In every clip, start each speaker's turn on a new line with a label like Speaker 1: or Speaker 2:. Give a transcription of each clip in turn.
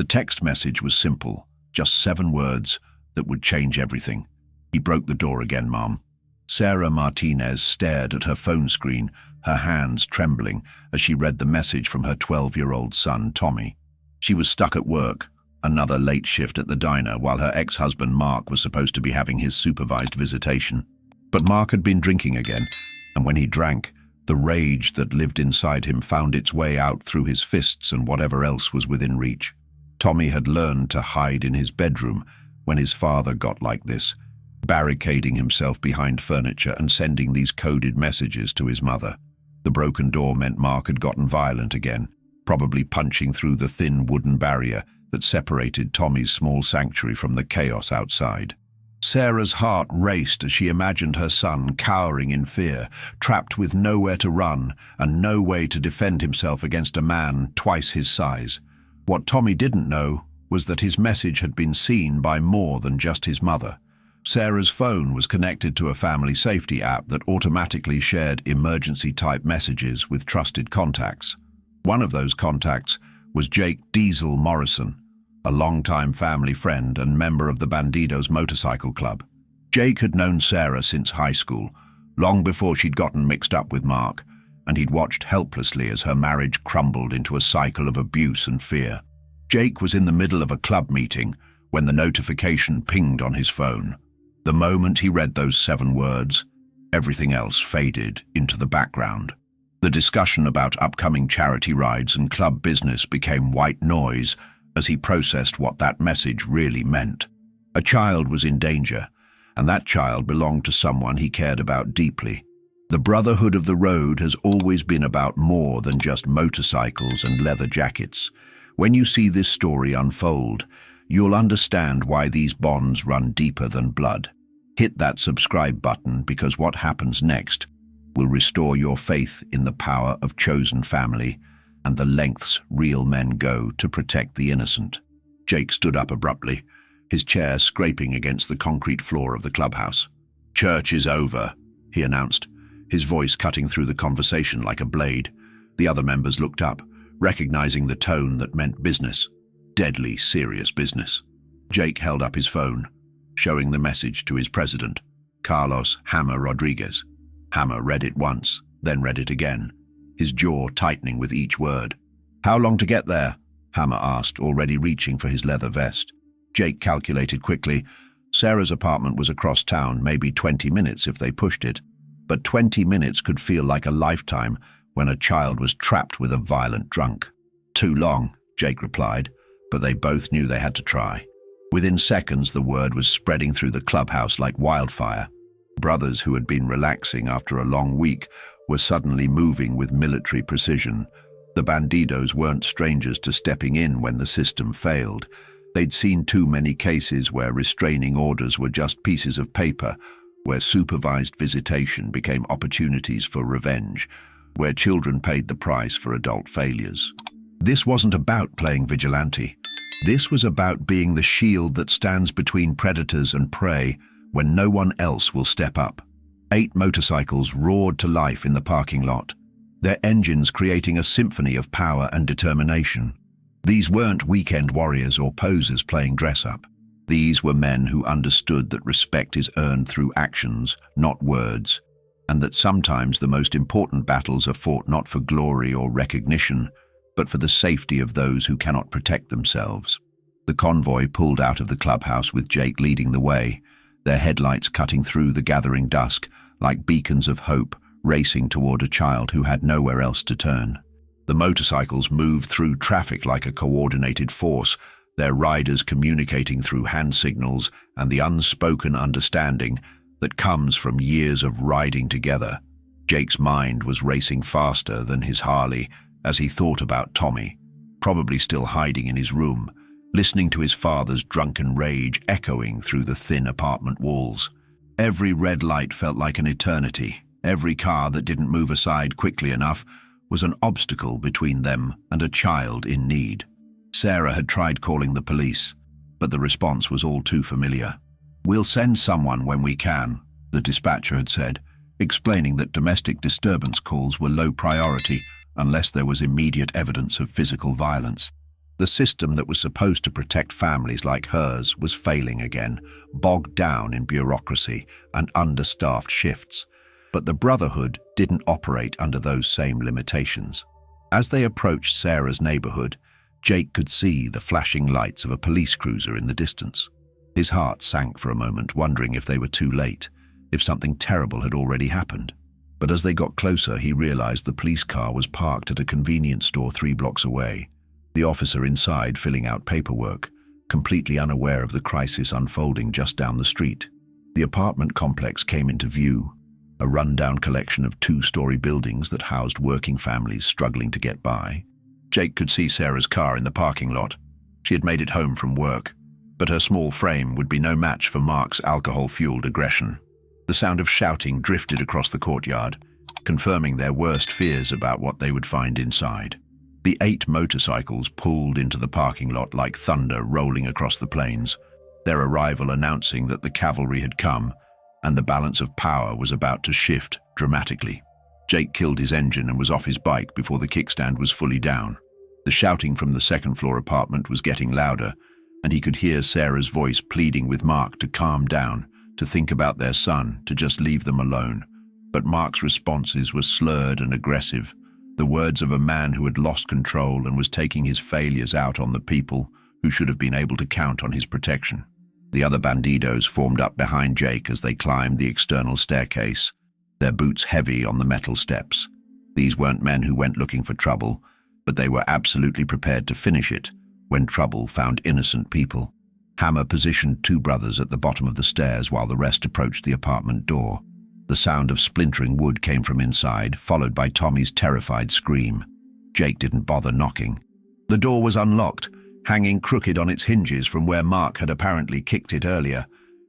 Speaker 1: The text message was simple, just 7 words that would change everything. He broke the door again, Mom. Sarah Martinez stared at her phone screen, her hands trembling as she read the message from her 12-year-old son, Tommy. She was stuck at work, another late shift at the diner, while her ex-husband Mark was supposed to be having his supervised visitation. But Mark had been drinking again, and when he drank, the rage that lived inside him found its way out through his fists and whatever else was within reach. Tommy had learned to hide in his bedroom when his father got like this, barricading himself behind furniture and sending these coded messages to his mother. The broken door meant Mark had gotten violent again, probably punching through the thin wooden barrier that separated Tommy's small sanctuary from the chaos outside. Sarah's heart raced as she imagined her son cowering in fear, trapped with nowhere to run and no way to defend himself against a man twice his size. What Tommy didn't know was that his message had been seen by more than just his mother. Sarah's phone was connected to a family safety app that automatically shared emergency-type messages with trusted contacts. One of those contacts was Jake Diesel Morrison, a longtime family friend and member of the Bandidos motorcycle club. Jake had known Sarah since high school, long before she'd gotten mixed up with Mark, and he'd watched helplessly as her marriage crumbled into a cycle of abuse and fear. Jake was in the middle of a club meeting when the notification pinged on his phone. The moment he read those 7 words, everything else faded into the background. The discussion about upcoming charity rides and club business became white noise as he processed what that message really meant. A child was in danger, and that child belonged to someone he cared about deeply. The brotherhood of the road has always been about more than just motorcycles and leather jackets. When you see this story unfold, you'll understand why these bonds run deeper than blood. Hit that subscribe button, because what happens next will restore your faith in the power of chosen family and the lengths real men go to protect the innocent. Jake stood up abruptly, his chair scraping against the concrete floor of the clubhouse. "Church is over," he announced, his voice cutting through the conversation like a blade. The other members looked up, recognizing the tone that meant business. Deadly serious business. Jake held up his phone, showing the message to his president, Carlos Hammer Rodriguez. Hammer read it once, then read it again, his jaw tightening with each word. "How long to get there?" Hammer asked, already reaching for his leather vest. Jake calculated quickly. Sarah's apartment was across town, maybe 20 minutes if they pushed it. But 20 minutes could feel like a lifetime when a child was trapped with a violent drunk. "Too long," Jake replied, but they both knew they had to try. Within seconds, the word was spreading through the clubhouse like wildfire. Brothers who had been relaxing after a long week were suddenly moving with military precision. The Bandidos weren't strangers to stepping in when the system failed. They'd seen too many cases where restraining orders were just pieces of paper, where supervised visitation became opportunities for revenge, where children paid the price for adult failures. This wasn't about playing vigilante. This was about being the shield that stands between predators and prey when no one else will step up. 8 motorcycles roared to life in the parking lot, their engines creating a symphony of power and determination. These weren't weekend warriors or posers playing dress-up. These were men who understood that respect is earned through actions, not words, and that sometimes the most important battles are fought not for glory or recognition, but for the safety of those who cannot protect themselves. The convoy pulled out of the clubhouse with Jake leading the way, their headlights cutting through the gathering dusk like beacons of hope, racing toward a child who had nowhere else to turn. The motorcycles moved through traffic like a coordinated force, their riders communicating through hand signals and the unspoken understanding that comes from years of riding together. Jake's mind was racing faster than his Harley as he thought about Tommy, probably still hiding in his room, listening to his father's drunken rage echoing through the thin apartment walls. Every red light felt like an eternity. Every car that didn't move aside quickly enough was an obstacle between them and a child in need. Sarah had tried calling the police, but the response was all too familiar. "We'll send someone when we can," the dispatcher had said, explaining that domestic disturbance calls were low priority unless there was immediate evidence of physical violence. The system that was supposed to protect families like hers was failing again, bogged down in bureaucracy and understaffed shifts. But the Brotherhood didn't operate under those same limitations. As they approached Sarah's neighborhood, Jake could see the flashing lights of a police cruiser in the distance. His heart sank for a moment, wondering if they were too late, if something terrible had already happened. But as they got closer, he realized the police car was parked at a convenience store 3 blocks away. The officer inside filling out paperwork, completely unaware of the crisis unfolding just down the street. The apartment complex came into view, a rundown collection of 2-story buildings that housed working families struggling to get by. Jake could see Sarah's car in the parking lot. She had made it home from work, but her small frame would be no match for Mark's alcohol-fueled aggression. The sound of shouting drifted across the courtyard, confirming their worst fears about what they would find inside. The 8 motorcycles pulled into the parking lot like thunder rolling across the plains, their arrival announcing that the cavalry had come and the balance of power was about to shift dramatically. Jake killed his engine and was off his bike before the kickstand was fully down. The shouting from the second-floor apartment was getting louder, and he could hear Sarah's voice pleading with Mark to calm down, to think about their son, to just leave them alone. But Mark's responses were slurred and aggressive, the words of a man who had lost control and was taking his failures out on the people who should have been able to count on his protection. The other bandidos formed up behind Jake as they climbed the external staircase, their boots heavy on the metal steps. These weren't men who went looking for trouble, but they were absolutely prepared to finish it when trouble found innocent people. Hammer positioned 2 brothers at the bottom of the stairs while the rest approached the apartment door. The sound of splintering wood came from inside, followed by Tommy's terrified scream. Jake didn't bother knocking. The door was unlocked, hanging crooked on its hinges from where Mark had apparently kicked it earlier.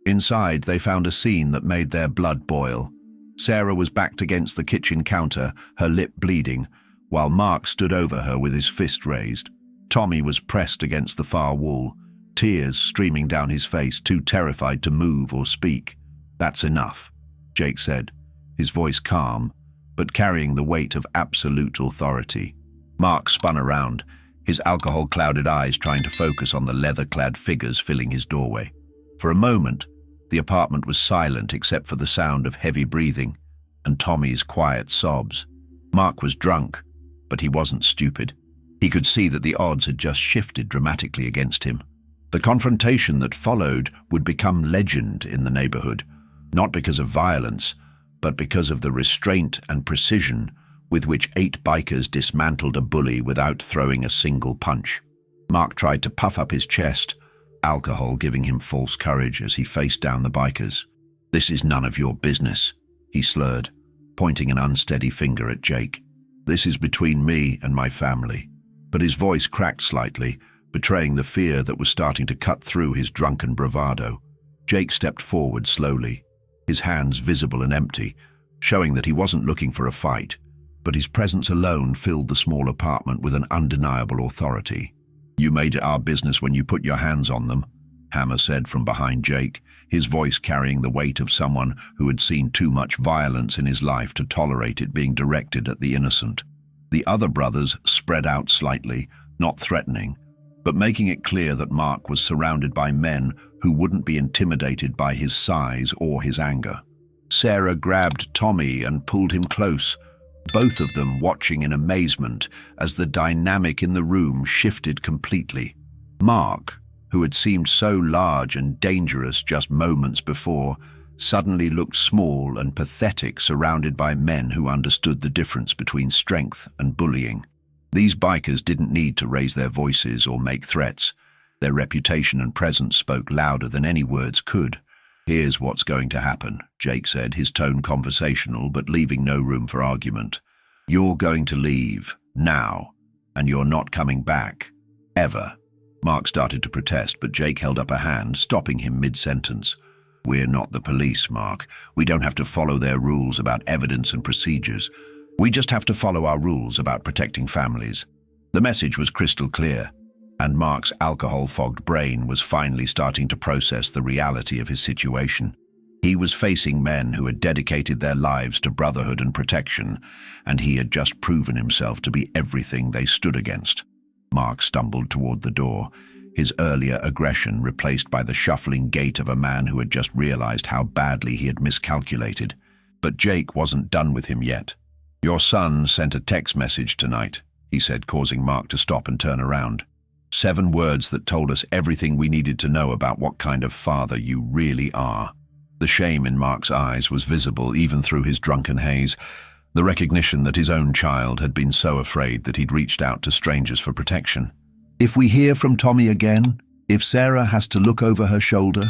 Speaker 1: Inside, they found a scene that made their blood boil. Sarah was backed against the kitchen counter, her lip bleeding, while Mark stood over her with his fist raised. Tommy was pressed against the far wall, tears streaming down his face, too terrified to move or speak. "That's enough," Jake said, his voice calm, but carrying the weight of absolute authority. Mark spun around, his alcohol-clouded eyes trying to focus on the leather-clad figures filling his doorway. For a moment, the apartment was silent except for the sound of heavy breathing and Tommy's quiet sobs. Mark was drunk, but he wasn't stupid. He could see that the odds had just shifted dramatically against him. The confrontation that followed would become legend in the neighborhood, not because of violence, but because of the restraint and precision with which 8 bikers dismantled a bully without throwing a single punch. Mark tried to puff up his chest, alcohol giving him false courage as he faced down the bikers. "This is none of your business," he slurred, pointing an unsteady finger at Jake. "This is between me and my family." But his voice cracked slightly, betraying the fear that was starting to cut through his drunken bravado. Jake stepped forward slowly, his hands visible and empty, showing that he wasn't looking for a fight, but his presence alone filled the small apartment with an undeniable authority. "You made it our business when you put your hands on them," Hammer said from behind Jake, his voice carrying the weight of someone who had seen too much violence in his life to tolerate it being directed at the innocent. The other brothers spread out slightly, not threatening, but making it clear that Mark was surrounded by men who wouldn't be intimidated by his size or his anger. Sarah grabbed Tommy and pulled him close, both of them watching in amazement as the dynamic in the room shifted completely. Mark, who had seemed so large and dangerous just moments before, suddenly looked small and pathetic surrounded by men who understood the difference between strength and bullying. These bikers didn't need to raise their voices or make threats. Their reputation and presence spoke louder than any words could. "Here's what's going to happen," Jake said, his tone conversational but leaving no room for argument. "You're going to leave, now, and you're not coming back, ever." Mark started to protest, but Jake held up a hand, stopping him mid-sentence. "We're not the police, Mark. We don't have to follow their rules about evidence and procedures. We just have to follow our rules about protecting families." The message was crystal clear, and Mark's alcohol-fogged brain was finally starting to process the reality of his situation. He was facing men who had dedicated their lives to brotherhood and protection, and he had just proven himself to be everything they stood against. Mark stumbled toward the door, his earlier aggression replaced by the shuffling gait of a man who had just realized how badly he had miscalculated. But Jake wasn't done with him yet. "Your son sent a text message tonight," he said, causing Mark to stop and turn around. 7 words that told us everything we needed to know about what kind of father you really are. The shame in Mark's eyes was visible even through his drunken haze, the recognition that his own child had been so afraid that he'd reached out to strangers for protection. "If we hear from Tommy again, if Sarah has to look over her shoulder,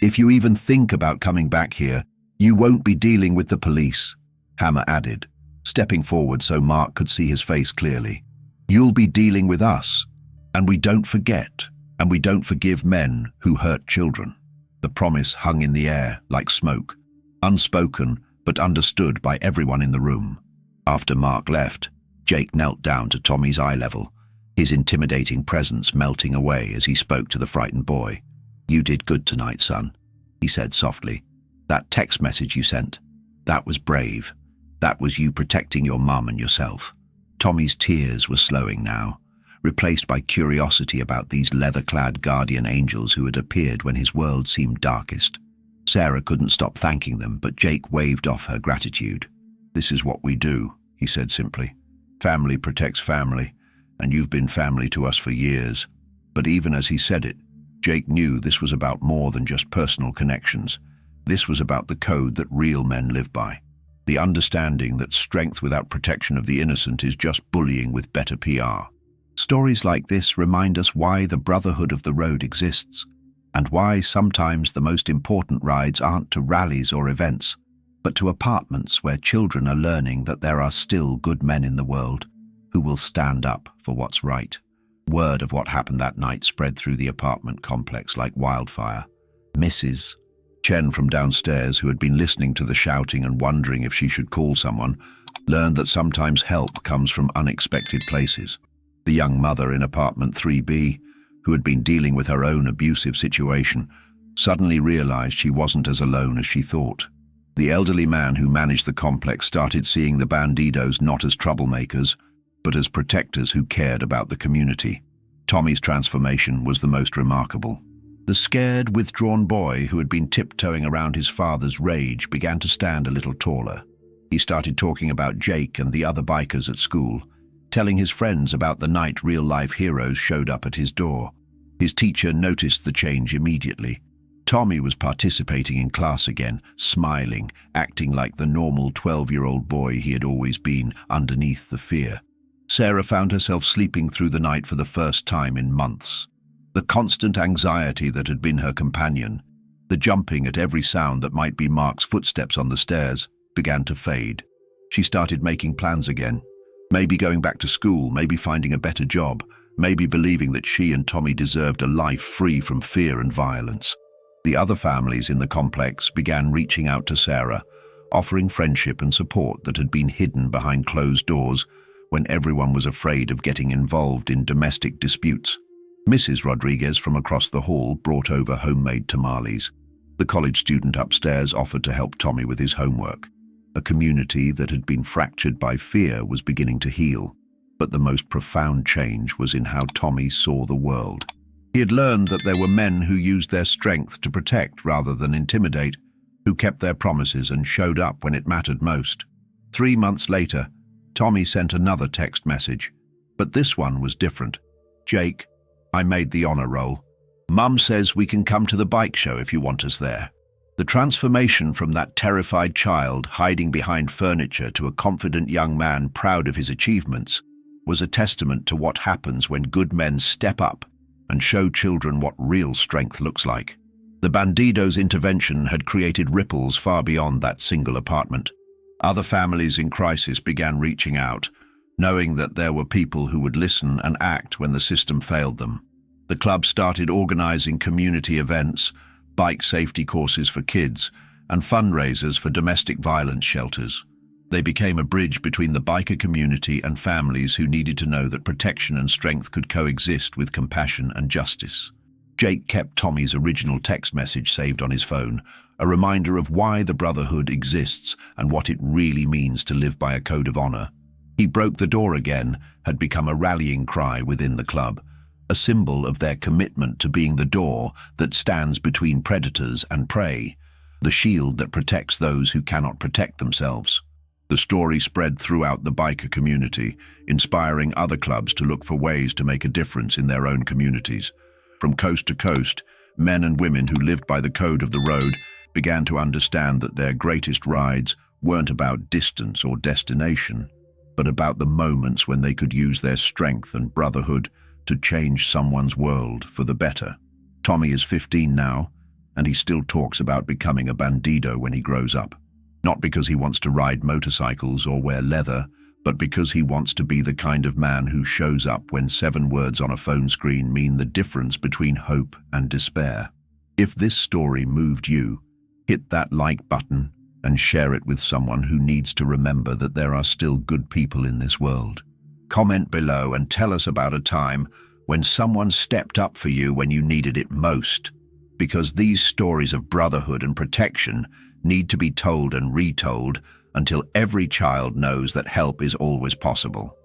Speaker 1: if you even think about coming back here, you won't be dealing with the police," Hammer added, stepping forward so Mark could see his face clearly. "You'll be dealing with us, and we don't forget, and we don't forgive men who hurt children." The promise hung in the air like smoke, unspoken but understood by everyone in the room. After Mark left, Jake knelt down to Tommy's eye level, his intimidating presence melting away as he spoke to the frightened boy. "You did good tonight, son," he said softly. "That text message you sent, that was brave. That was you protecting your mum and yourself." Tommy's tears were slowing now, replaced by curiosity about these leather-clad guardian angels who had appeared when his world seemed darkest. Sarah couldn't stop thanking them, but Jake waved off her gratitude. "This is what we do," he said simply. "Family protects family, and you've been family to us for years." But even as he said it, Jake knew this was about more than just personal connections. This was about the code that real men live by. The understanding that strength without protection of the innocent is just bullying with better PR. Stories like this remind us why the brotherhood of the road exists, and why sometimes the most important rides aren't to rallies or events, but to apartments where children are learning that there are still good men in the world who will stand up for what's right. Word of what happened that night spread through the apartment complex like wildfire. Mrs. Chen from downstairs, who had been listening to the shouting and wondering if she should call someone, learned that sometimes help comes from unexpected places. The young mother in apartment 3B, who had been dealing with her own abusive situation, suddenly realized she wasn't as alone as she thought. The elderly man who managed the complex started seeing the Bandidos not as troublemakers, but as protectors who cared about the community. Tommy's transformation was the most remarkable. The scared, withdrawn boy who had been tiptoeing around his father's rage began to stand a little taller. He started talking about Jake and the other bikers at school, telling his friends about the night real-life heroes showed up at his door. His teacher noticed the change immediately. Tommy was participating in class again, smiling, acting like the normal 12-year-old boy he had always been underneath the fear. Sarah found herself sleeping through the night for the first time in months. The constant anxiety that had been her companion, the jumping at every sound that might be Mark's footsteps on the stairs, began to fade. She started making plans again. Maybe going back to school, maybe finding a better job, maybe believing that she and Tommy deserved a life free from fear and violence. The other families in the complex began reaching out to Sarah, offering friendship and support that had been hidden behind closed doors when everyone was afraid of getting involved in domestic disputes. Mrs. Rodriguez from across the hall brought over homemade tamales. The college student upstairs offered to help Tommy with his homework. A community that had been fractured by fear was beginning to heal, but the most profound change was in how Tommy saw the world. He had learned that there were men who used their strength to protect rather than intimidate, who kept their promises and showed up when it mattered most. 3 months later, Tommy sent another text message, but this one was different. "Jake, I made the honor roll. Mum says we can come to the bike show if you want us there." The transformation from that terrified child hiding behind furniture to a confident young man proud of his achievements was a testament to what happens when good men step up and show children what real strength looks like. The Bandidos' intervention had created ripples far beyond that single apartment. Other families in crisis began reaching out, knowing that there were people who would listen and act when the system failed them. The club started organizing community events, bike safety courses for kids, and fundraisers for domestic violence shelters. They became a bridge between the biker community and families who needed to know that protection and strength could coexist with compassion and justice. Jake kept Tommy's original text message saved on his phone, a reminder of why the brotherhood exists and what it really means to live by a code of honor. He broke the door again had become a rallying cry within the club, a symbol of their commitment to being the door that stands between predators and prey, the shield that protects those who cannot protect themselves. The story spread throughout the biker community, inspiring other clubs to look for ways to make a difference in their own communities. From coast to coast, men and women who lived by the code of the road began to understand that their greatest rides weren't about distance or destination, but about the moments when they could use their strength and brotherhood to change someone's world for the better. Tommy is 15 now, and he still talks about becoming a bandido when he grows up. Not because he wants to ride motorcycles or wear leather, but because he wants to be the kind of man who shows up when 7 words on a phone screen mean the difference between hope and despair. If this story moved you, hit that like button and share it with someone who needs to remember that there are still good people in this world. Comment below and tell us about a time when someone stepped up for you when you needed it most, because these stories of brotherhood and protection need to be told and retold until every child knows that help is always possible.